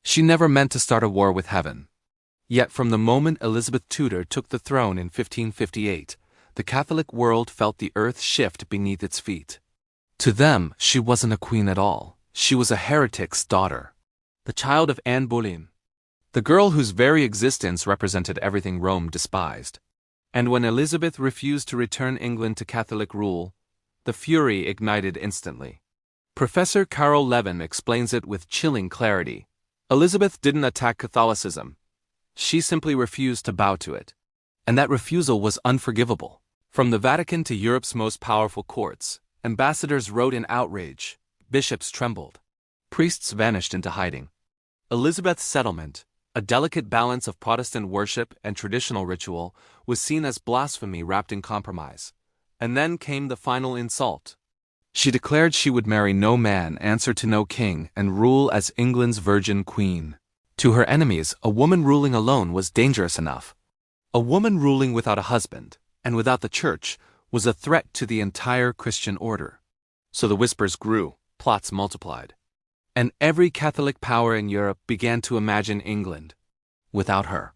She never meant to start a war with heaven. Yet from the moment Elizabeth Tudor took the throne in 1558, the Catholic world felt the earth shift beneath its feet. To them, she wasn't a queen at all. She was a heretic's daughter, the child of Anne Boleyn, the girl whose very existence represented everything Rome despised. And when Elizabeth refused to return England to Catholic rule, the fury ignited instantly. Professor Carol Levin explains it with chilling clarity. Elizabeth didn't attack Catholicism. She simply refused to bow to it. And that refusal was unforgivable. From the Vatican to Europe's most powerful courts, ambassadors wrote in outrage, bishops trembled, priests vanished into hiding. Elizabeth's settlement, a delicate balance of Protestant worship and traditional ritual, was seen as blasphemy wrapped in compromise. And then came the final insult. She declared she would marry no man, answer to no king, and rule as England's virgin queen. To her enemies, a woman ruling alone was dangerous enough. A woman ruling without a husband, and without the church, was a threat to the entire Christian order. So the whispers grew, plots multiplied. And every Catholic power in Europe began to imagine England without her.